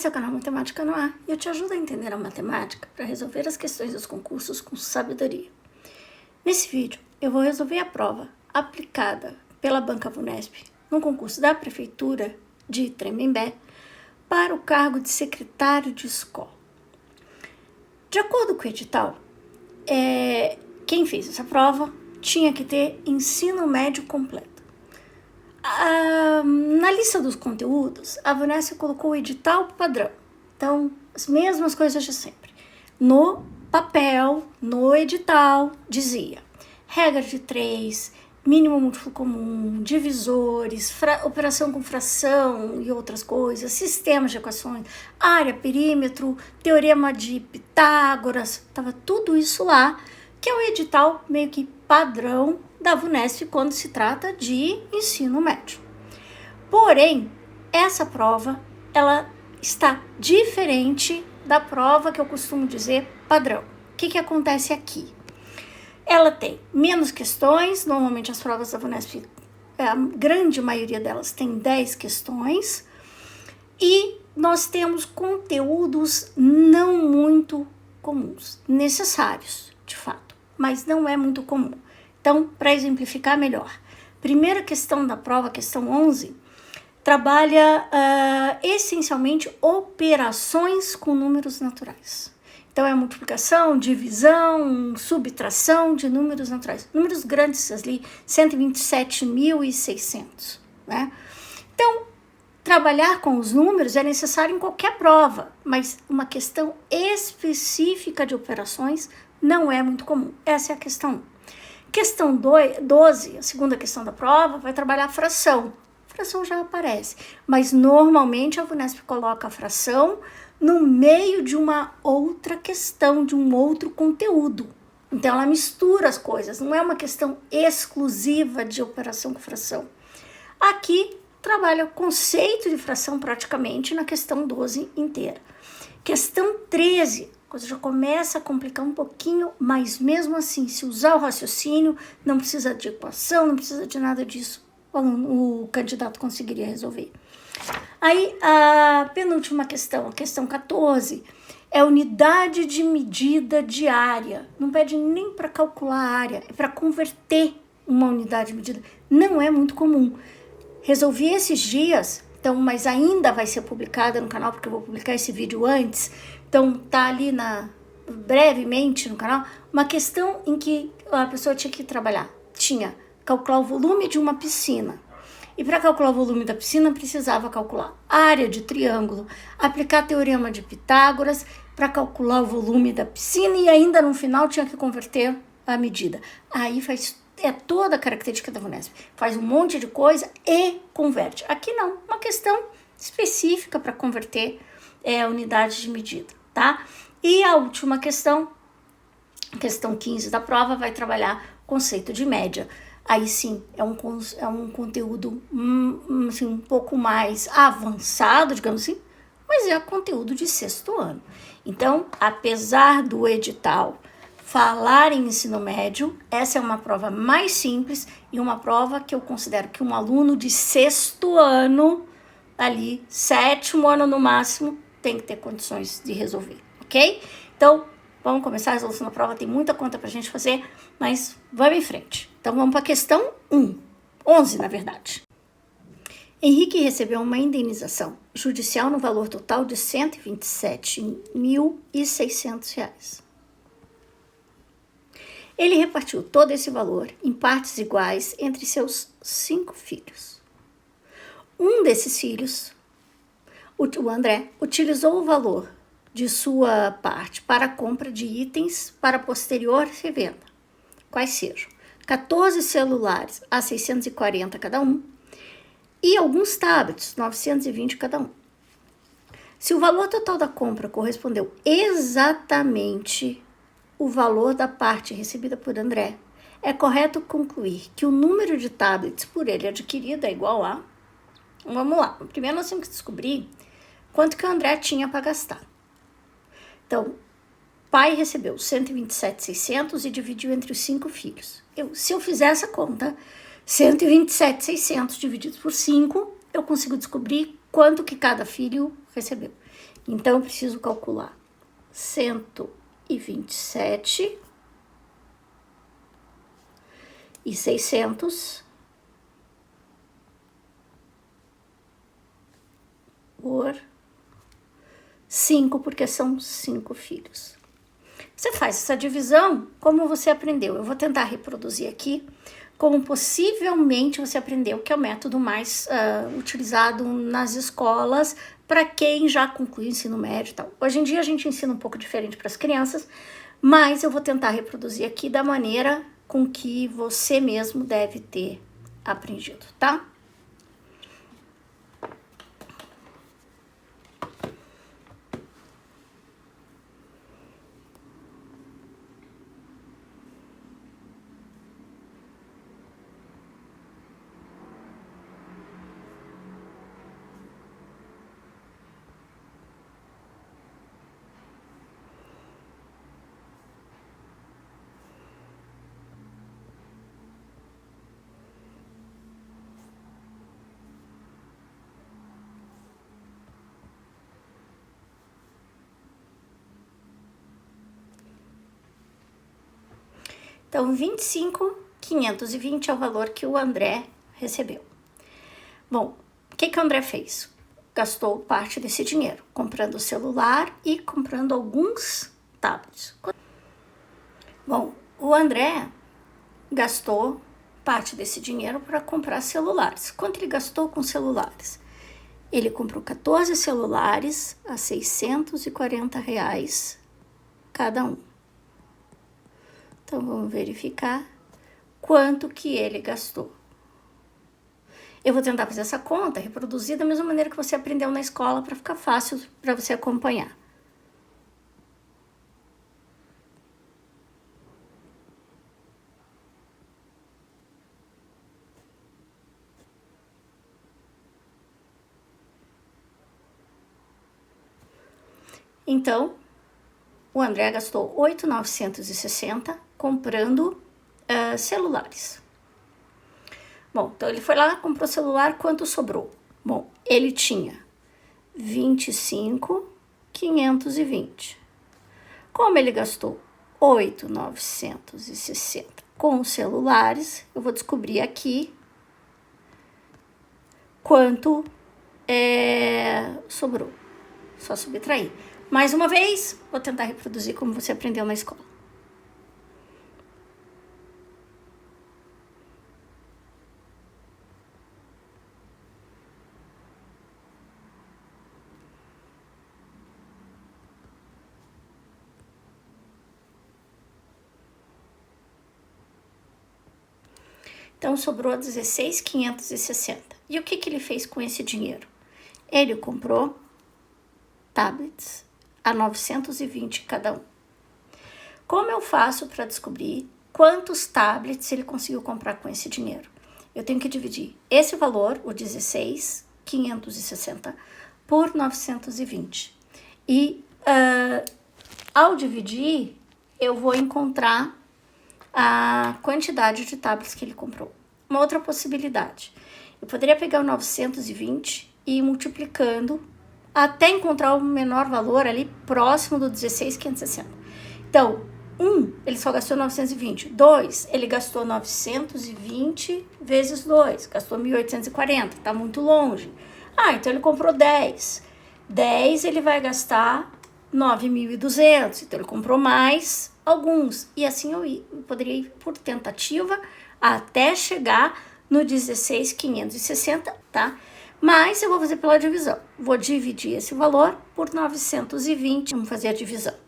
Esse é o canal Matemática no Ar e eu te ajudo a entender a matemática para resolver as questões dos concursos com sabedoria. Nesse vídeo, eu vou resolver a prova aplicada pela Banca Vunesp no concurso da Prefeitura de Tremembé para o cargo de secretário de escola. De acordo com o edital, quem fez essa prova tinha que ter ensino médio completo. Na lista dos conteúdos, a Vunesp colocou o edital padrão. Então, as mesmas coisas de sempre. No papel, no edital, dizia regra de 3, mínimo múltiplo comum, divisores, operação com fração e outras coisas, sistemas de equações, área, perímetro, teorema de Pitágoras, estava tudo isso lá, que é o edital meio que padrão da Vunesp quando se trata de ensino médio. Porém, essa prova, ela está diferente da prova que eu costumo dizer padrão. O que acontece aqui? Ela tem menos questões, normalmente as provas da Vunesp, a grande maioria delas tem 10 questões, e nós temos conteúdos não muito comuns, necessários, de fato, mas não é muito comum. Então, para exemplificar melhor, primeira questão da prova, questão 11, trabalha essencialmente operações com números naturais. Então, é multiplicação, divisão, subtração de números naturais. Números grandes ali, 127.600, né? Então, trabalhar com os números é necessário em qualquer prova, mas uma questão específica de operações não é muito comum. Essa é a questão 1. Questão 12, a segunda questão da prova, vai trabalhar fração. Fração já aparece, mas normalmente a Vunesp coloca a fração no meio de uma outra questão, de um outro conteúdo. Então ela mistura as coisas, não é uma questão exclusiva de operação com fração. Aqui trabalha o conceito de fração praticamente na questão 12 inteira. Questão 13, a coisa já começa a complicar um pouquinho, mas mesmo assim, se usar o raciocínio, não precisa de equação, não precisa de nada disso, o candidato conseguiria resolver. Aí, a penúltima questão, a questão 14, é unidade de medida de área. Não pede nem para calcular a área, é para converter uma unidade de medida. Não é muito comum. Resolvi esses dias, então, mas ainda vai ser publicada no canal, porque eu vou publicar esse vídeo antes. Então, tá ali brevemente no canal, uma questão em que a pessoa tinha que trabalhar. Tinha calcular o volume de uma piscina. E para calcular o volume da piscina, precisava calcular a área de triângulo, aplicar teorema de Pitágoras para calcular o volume da piscina e ainda no final tinha que converter a medida. Aí é toda a característica da Vunesp. Faz um monte de coisa e converte. Aqui não, uma questão específica para converter a unidade de medida, tá? E a última questão, questão 15 da prova, vai trabalhar conceito de média. Aí sim, é um conteúdo assim, um pouco mais avançado, digamos assim, mas é conteúdo de 6º ano. Então, apesar do edital falar em ensino médio, essa é uma prova mais simples e uma prova que eu considero que um aluno de 6º ano, ali, 7º ano no máximo, tem que ter condições de resolver, ok? Então, vamos começar a resolução da prova, tem muita conta pra gente fazer, mas vamos em frente. Então, vamos para a questão 11, na verdade. Henrique recebeu uma indenização judicial no valor total de R$ 127.600. Ele repartiu todo esse valor em partes iguais entre seus 5 filhos. Um desses filhos, o André, utilizou o valor de sua parte para a compra de itens para posterior revenda, quais sejam 14 celulares a 640 cada um e alguns tablets, 920 cada um. Se o valor total da compra correspondeu exatamente o valor da parte recebida por André, é correto concluir que o número de tablets por ele adquirido é igual a... Vamos lá, primeiro nós temos que descobrir quanto que o André tinha para gastar. Então, pai recebeu 127.600 e dividiu entre os 5 filhos. Se eu fizer essa conta, 127.600 divididos por 5, eu consigo descobrir quanto que cada filho recebeu. Então, eu preciso calcular 127 e 600 por 5, porque são 5 filhos. Você faz essa divisão como você aprendeu. Eu vou tentar reproduzir aqui como possivelmente você aprendeu, que é o método mais utilizado nas escolas para quem já concluiu o ensino médio e tal. Hoje em dia a gente ensina um pouco diferente para as crianças, mas eu vou tentar reproduzir aqui da maneira com que você mesmo deve ter aprendido, tá? Então, 25.520 é o valor que o André recebeu. Bom, o que o André fez? Gastou parte desse dinheiro comprando celular e comprando alguns tablets. Bom, o André gastou parte desse dinheiro para comprar celulares. Quanto ele gastou com celulares? Ele comprou 14 celulares a R$ 640 cada um. Então, vamos verificar quanto que ele gastou. Eu vou tentar fazer essa conta, reproduzir da mesma maneira que você aprendeu na escola para ficar fácil para você acompanhar. Então, o André gastou 8.960 comprando celulares. Bom, então ele foi lá, comprou celular, quanto sobrou? Bom, ele tinha 25.520. Como ele gastou 8.960 com celulares, eu vou descobrir aqui quanto sobrou. Só subtrair. Mais uma vez, vou tentar reproduzir como você aprendeu na escola. Então, sobrou 16.560. E o que ele fez com esse dinheiro? Ele comprou tablets a 920 cada um. Como eu faço para descobrir quantos tablets ele conseguiu comprar com esse dinheiro? Eu tenho que dividir esse valor, o 16.560, por 920. E ao dividir, eu vou encontrar a quantidade de tablets que ele comprou. Uma outra possibilidade, eu poderia pegar o 920 e ir multiplicando até encontrar o menor valor ali próximo do 16.560. Então, ele só gastou 920. 2, ele gastou 920 vezes 2, gastou 1.840, tá muito longe. Então ele comprou 10. 10 ele vai gastar 9.200, então ele comprou mais alguns. E assim eu poderia ir por tentativa até chegar no 16.560, tá? Mas eu vou fazer pela divisão. Vou dividir esse valor por 920. Vamos fazer a divisão.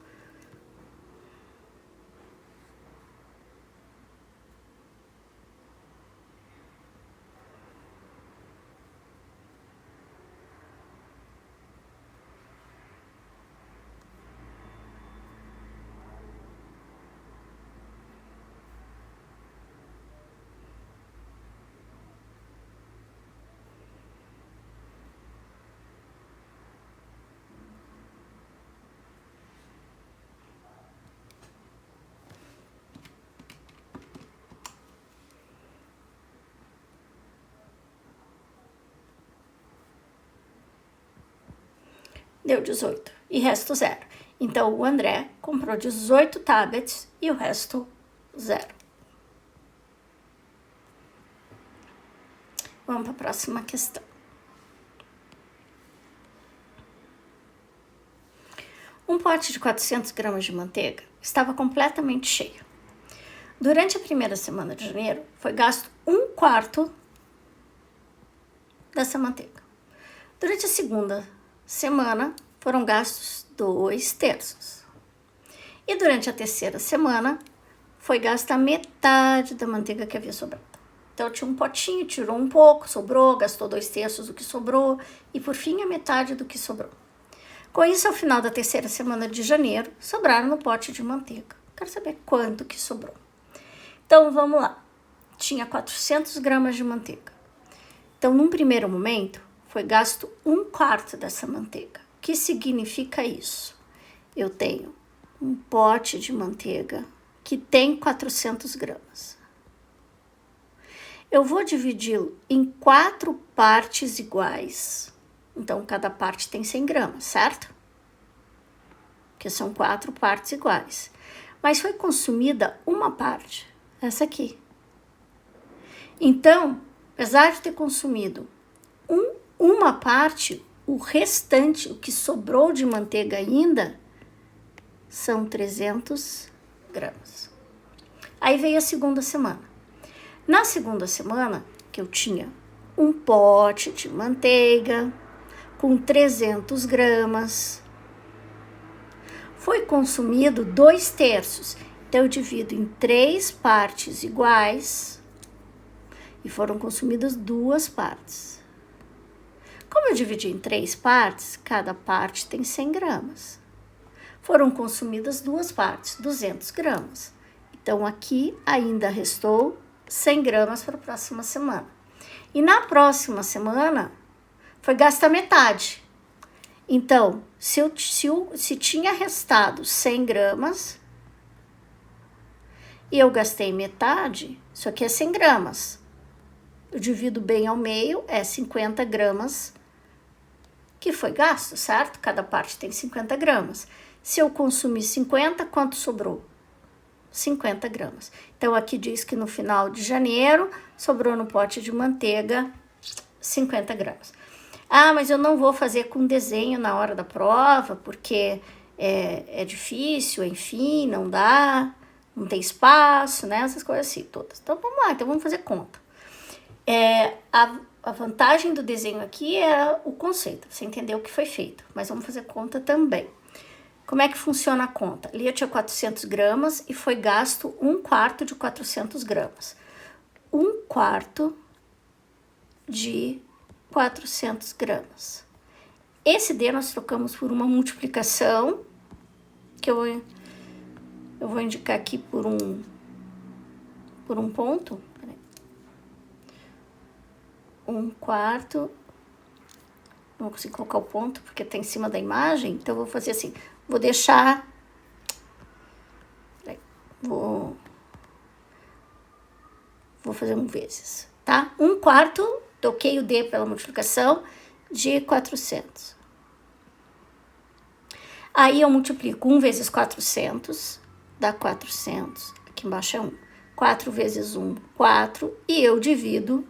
deu 18 e resto zero. Então, o André comprou 18 tablets e o resto zero. Vamos para a próxima questão. Um pote de 400 gramas de manteiga estava completamente cheio. Durante a primeira semana de janeiro, foi gasto 1/4 dessa manteiga. Durante a segunda semana, foram gastos 2/3. E durante a terceira semana, foi gasta a metade da manteiga que havia sobrado. Então, tinha um potinho, tirou um pouco, sobrou, gastou 2/3 do que sobrou e, por fim, a metade do que sobrou. Com isso, ao final da terceira semana de janeiro, sobraram no pote de manteiga. Quero saber quanto que sobrou. Então, vamos lá. Tinha 400 gramas de manteiga. Então, num primeiro momento, foi gasto 1/4 dessa manteiga. O que significa isso? Eu tenho um pote de manteiga que tem 400 gramas. Eu vou dividi-lo em 4 partes iguais. Então, cada parte tem 100 gramas, certo? Porque são 4 partes iguais. Mas foi consumida uma parte, essa aqui. Então, apesar de ter consumido uma parte, o restante, o que sobrou de manteiga ainda, são 300 gramas. Aí veio a segunda semana. Na segunda semana, que eu tinha um pote de manteiga com 300 gramas, foi consumido 2/3. Então, eu divido em 3 partes iguais e foram consumidas 2 partes. Como eu dividi em 3 partes, cada parte tem 100 gramas. Foram consumidas 2 partes, 200 gramas. Então, aqui ainda restou 100 gramas para a próxima semana. E na próxima semana, foi gasta metade. Então, se tinha restado 100 gramas e eu gastei metade, isso aqui é 100 gramas. Eu divido bem ao meio, é 50 gramas que foi gasto, certo? Cada parte tem 50 gramas. Se eu consumir 50, quanto sobrou? 50 gramas. Então, aqui diz que no final de janeiro, sobrou no pote de manteiga 50 gramas. Ah, mas eu não vou fazer com desenho na hora da prova, porque é difícil, enfim, não dá, não tem espaço, né? Essas coisas assim todas. Então, vamos lá, então vamos fazer conta. A vantagem do desenho aqui é o conceito, você entendeu o que foi feito, mas vamos fazer conta também. Como é que funciona a conta? Ali eu tinha 400 gramas e foi gasto 1/4 de 400 gramas. 1/4 de 400 gramas. Esse D nós trocamos por uma multiplicação, que eu vou indicar aqui por um ponto. 1/4, não consigo colocar o ponto porque tá em cima da imagem, então eu vou fazer assim, vou deixar, vou fazer um vezes, tá? 1/4, toquei o D pela multiplicação, de 400. Aí eu multiplico 1 vezes 400, dá 400, aqui embaixo é 1. 4 vezes 1, 4, e eu divido.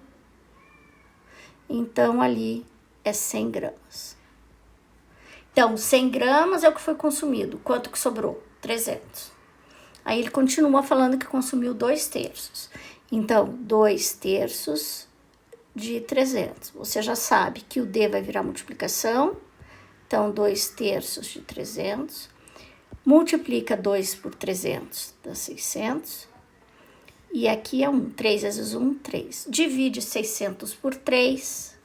Então, ali é 100 gramas. Então, 100 gramas é o que foi consumido. Quanto que sobrou? 300. Aí, ele continua falando que consumiu 2/3. Então, 2/3 de 300. Você já sabe que o D vai virar multiplicação. Então, 2/3 de 300. Multiplica 2 por 300, dá 600. E aqui é 1. 3 vezes 1, 3. Divide 600 por 3.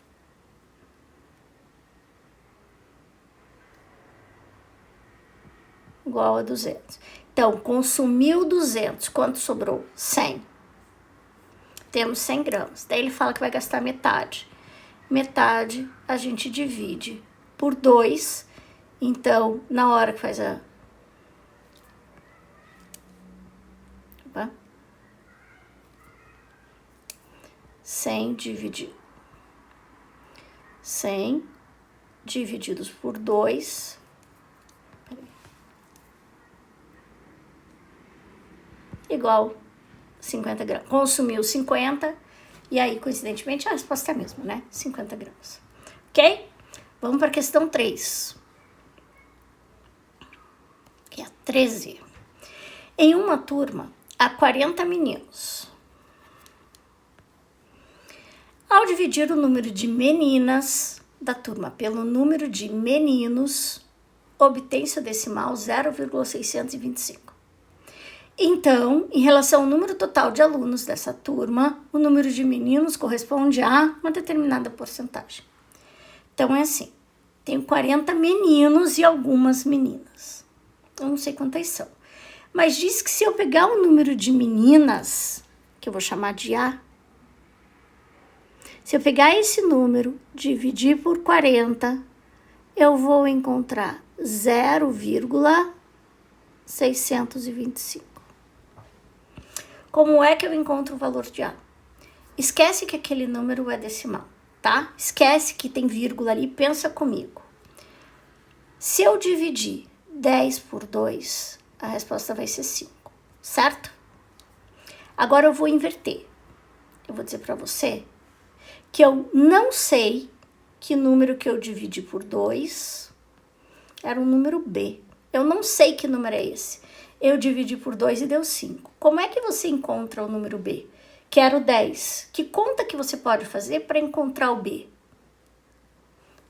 Igual a 200. Então, consumiu 200. Quanto sobrou? 100. Temos 100 gramas. Daí ele fala que vai gastar metade. Metade a gente divide por 2. Então, na hora que faz a... Opa. 100 dividido divididos por 2. Igual 50 gramas. Consumiu 50, e aí, coincidentemente, a resposta é a mesma, né? 50 gramas. Ok? Vamos para a questão 3. Que é a 13. Em uma turma, há 40 meninos. Ao dividir o número de meninas da turma pelo número de meninos, obtém-se o decimal 0,625. Então, em relação ao número total de alunos dessa turma, o número de meninos corresponde a uma determinada porcentagem. Então, é assim, tenho 40 meninos e algumas meninas. Eu não sei quantas são. Mas diz que se eu pegar o número de meninas, que eu vou chamar de A, se eu pegar esse número, dividir por 40, eu vou encontrar 0,625. Como é que eu encontro o valor de A? Esquece que aquele número é decimal, tá? Esquece que tem vírgula ali, pensa comigo. Se eu dividir 10 por 2, a resposta vai ser 5, certo? Agora eu vou inverter. Eu vou dizer para você que eu não sei que número que eu dividi por 2 era um número B. Eu não sei que número é esse. Eu dividi por 2 e deu 5. Como é que você encontra o número B? Que era o 10. Que conta que você pode fazer para encontrar o B?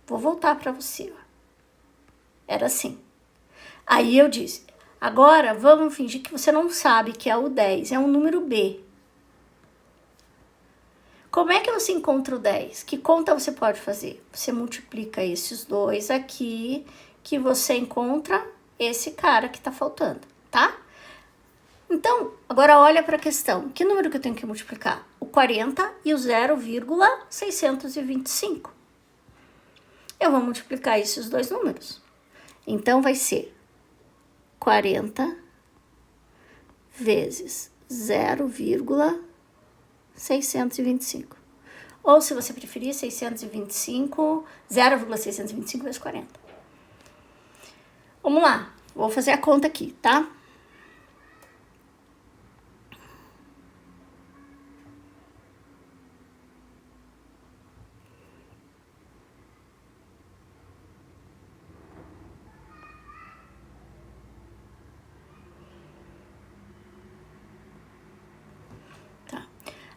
Vou voltar para você. Era assim. Aí eu disse, agora vamos fingir que você não sabe que é o 10. É um número B. Como é que você encontra o 10? Que conta você pode fazer? Você multiplica esses dois aqui, que você encontra esse cara que está faltando, tá? Então, agora olha para a questão. Que número que eu tenho que multiplicar? O 40 e o 0,625. Eu vou multiplicar esses dois números. Então, vai ser 40 vezes 0,625. Ou, se você preferir, 625, 0,625 vezes 40. Vamos lá, vou fazer a conta aqui, tá?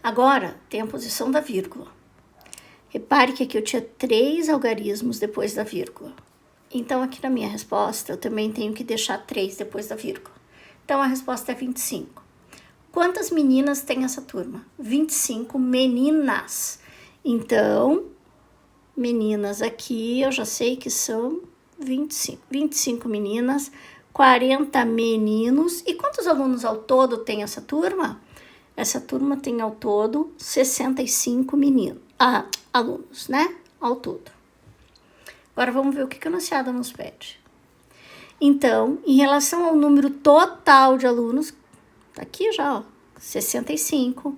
Agora, tem a posição da vírgula. Repare que aqui eu tinha 3 algarismos depois da vírgula. Então, aqui na minha resposta, eu também tenho que deixar 3 depois da vírgula. Então, a resposta é 25. Quantas meninas tem essa turma? 25 meninas. Então, meninas aqui, eu já sei que são 25. 25 meninas, 40 meninos. E quantos alunos ao todo tem essa turma? Essa turma tem ao todo 65 alunos, né? Ao todo. Agora vamos ver o que o enunciado nos pede. Então, em relação ao número total de alunos, tá aqui já, ó, 65.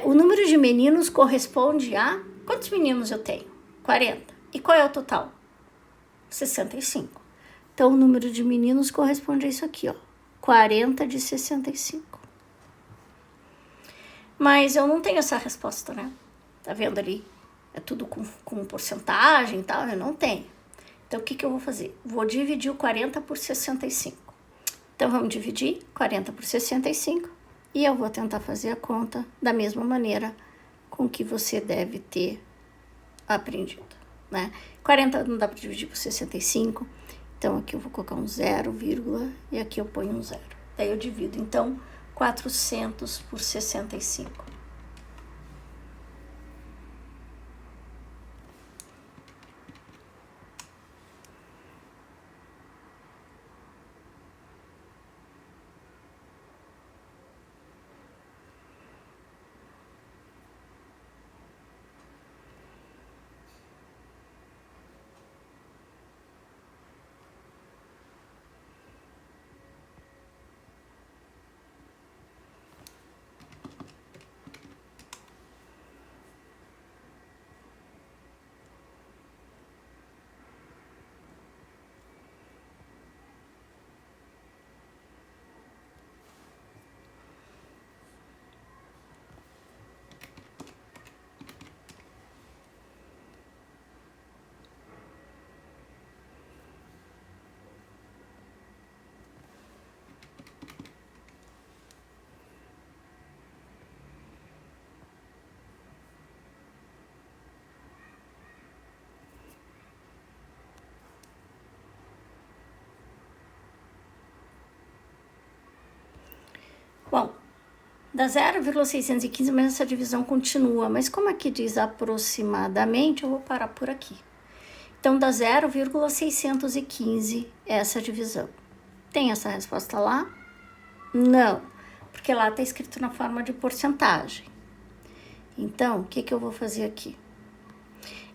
O número de meninos corresponde a... Quantos meninos eu tenho? 40. E qual é o total? 65. Então, o número de meninos corresponde a isso aqui, ó. 40 de 65. Mas eu não tenho essa resposta, né? Tá vendo ali? É tudo com porcentagem e tal, eu não tenho. Então, o que eu vou fazer? Vou dividir o 40 por 65. Então, vamos dividir 40 por 65 e eu vou tentar fazer a conta da mesma maneira com que você deve ter aprendido, né? 40 não dá para dividir por 65, então aqui eu vou colocar um 0, e aqui eu ponho um 0. Daí eu divido, então, 400 por 65. Dá 0,615, mas essa divisão continua. Mas como aqui diz aproximadamente, eu vou parar por aqui. Então, dá 0,615 essa divisão. Tem essa resposta lá? Não, porque lá está escrito na forma de porcentagem. Então, o que eu vou fazer aqui?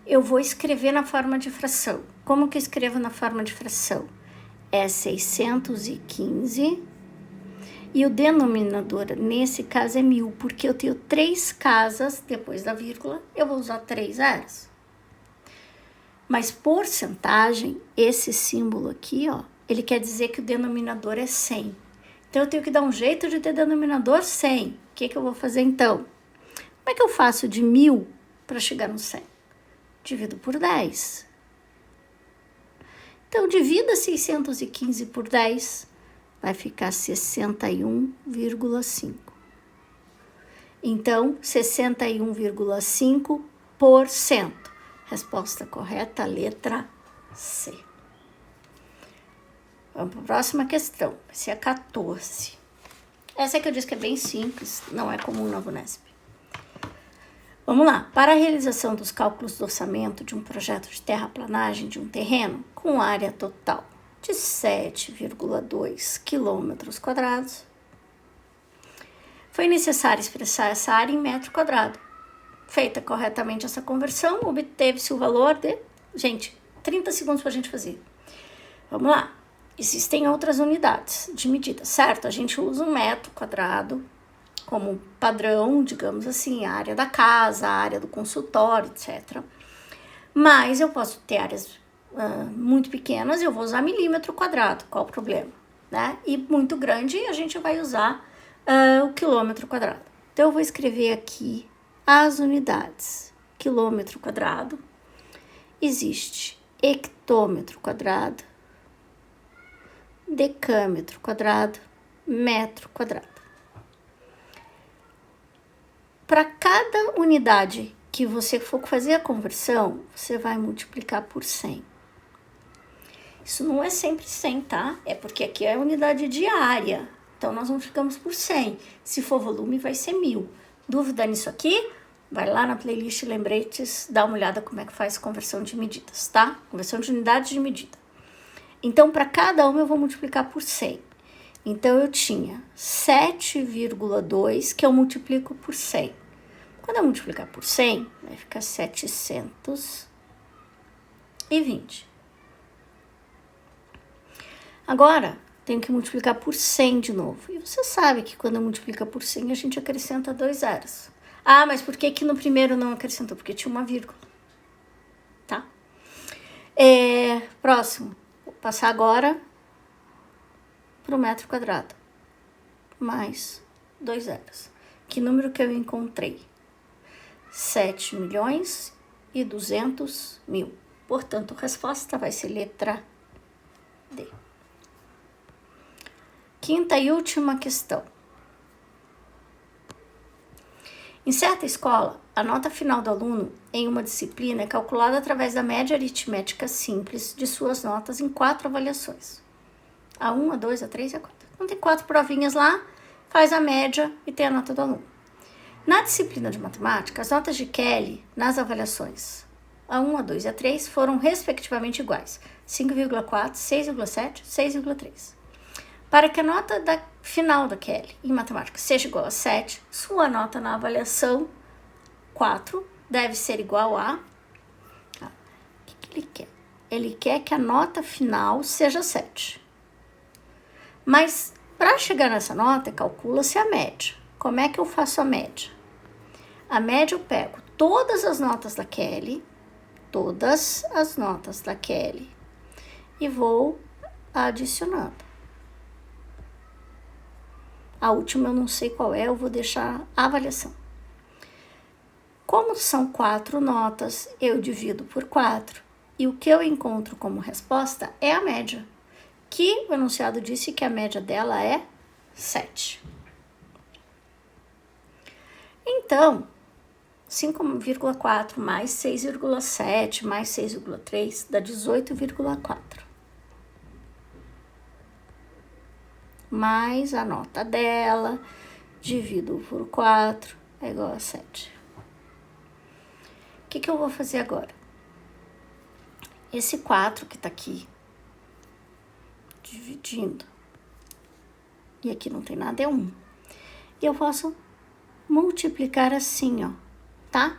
Eu vou escrever na forma de fração. Como que eu escrevo na forma de fração? É 615... E o denominador, nesse caso, é 1000, porque eu tenho 3 casas, depois da vírgula, eu vou usar 3 zeros. Mas porcentagem, esse símbolo aqui, ó, ele quer dizer que o denominador é 100. Então, eu tenho que dar um jeito de ter denominador 100. O que eu vou fazer, então? Como é que eu faço de 1000 para chegar no 100? Divido por 10. Então, divida 615 por 10. Vai ficar 61,5. Então, 61,5%. Resposta correta, letra C. Vamos para a próxima questão. Vai ser a 14. Essa é que eu disse que é bem simples, não é comum na Vunesp. Vamos lá. Para a realização dos cálculos do orçamento de um projeto de terraplanagem de um terreno com área total de 7,2 quilômetros quadrados, foi necessário expressar essa área em metro quadrado. Feita corretamente essa conversão, obteve-se o valor de... Gente, 30 segundos para a gente fazer. Vamos lá. Existem outras unidades de medida, certo? A gente usa um metro quadrado como padrão, digamos assim, a área da casa, a área do consultório, etc. Mas eu posso ter áreas muito pequenas, eu vou usar milímetro quadrado, qual o problema, né? E muito grande, a gente vai usar o quilômetro quadrado. Então, eu vou escrever aqui as unidades. Quilômetro quadrado, existe hectômetro quadrado, decâmetro quadrado, metro quadrado. Para cada unidade que você for fazer a conversão, você vai multiplicar por 100. Isso não é sempre 100, tá? É porque aqui é a unidade de área. Então, nós multiplicamos por 100. Se for volume, vai ser 1000. Dúvida nisso aqui? Vai lá na playlist Lembretes, dá uma olhada como é que faz conversão de medidas, tá? Conversão de unidades de medida. Então, para cada uma, eu vou multiplicar por 100. Então, eu tinha 7,2 que eu multiplico por 100. Quando eu multiplicar por 100, vai ficar 720. Agora, tenho que multiplicar por 100 de novo. E você sabe que quando multiplica por 100, a gente acrescenta 2 zeros. Ah, mas por que no primeiro não acrescentou? Porque tinha uma vírgula. Tá? Próximo. Vou passar agora para o metro quadrado. Mais 2 zeros. Que número que eu encontrei? 7.200.000. Portanto, a resposta vai ser letra D. Quinta e última questão. Em certa escola, a nota final do aluno em uma disciplina é calculada através da média aritmética simples de suas notas em 4 avaliações. A1, A2, A3 e A4. Então, tem 4 provinhas lá, faz a média e tem a nota do aluno. Na disciplina de matemática, as notas de Kelly nas avaliações A1, A2 e A3 foram respectivamente iguais, 5,4, 6,7, 6,3. Para que a nota final da Kelly em matemática seja igual a 7, sua nota na avaliação 4 deve ser igual a... O que ele quer? Ele quer que a nota final seja 7. Mas, para chegar nessa nota, calcula-se a média. Como é que eu faço a média? A média eu pego todas as notas da Kelly, e vou adicionando. A última eu não sei qual é, eu vou deixar a avaliação. Como são 4 notas, eu divido por 4 e o que eu encontro como resposta é a média, que o enunciado disse que a média dela é 7. Então, 5,4 mais 6,7 mais 6,3 dá 18,4. Mais a nota dela, divido por 4 é igual a 7. O que eu vou fazer agora? Esse 4 que tá aqui, dividindo, e aqui não tem nada, é 1. E eu posso multiplicar assim, ó, tá?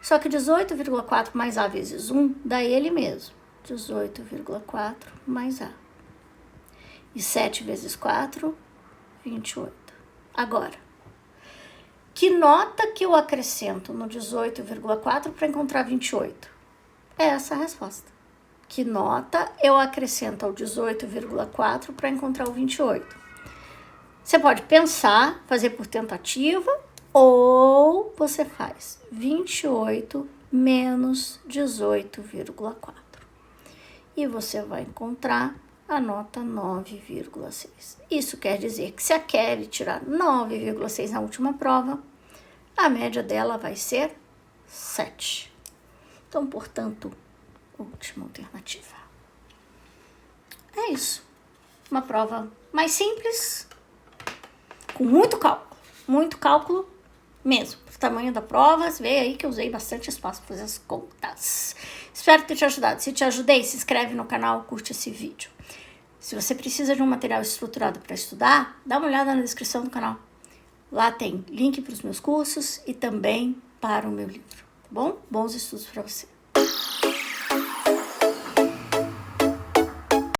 Só que 18,4 mais A vezes 1 dá ele mesmo. 18,4 mais A. E 7 vezes 4, 28. Agora, que nota que eu acrescento no 18,4 para encontrar 28? É essa a resposta. Que nota eu acrescento ao 18,4 para encontrar o 28? Você pode pensar, fazer por tentativa, ou você faz 28 menos 18,4. E você vai encontrar a nota 9,6. Isso quer dizer que se a Kelly tirar 9,6 na última prova, a média dela vai ser 7. Então, portanto, última alternativa. É isso. Uma prova mais simples, com muito cálculo mesmo. O tamanho da prova, vê aí que eu usei bastante espaço para fazer as contas. Espero ter te ajudado. Se te ajudei, se inscreve no canal, curte esse vídeo. Se você precisa de um material estruturado para estudar, dá uma olhada na descrição do canal. Lá tem link para os meus cursos e também para o meu livro, tá bom? Bons estudos para você.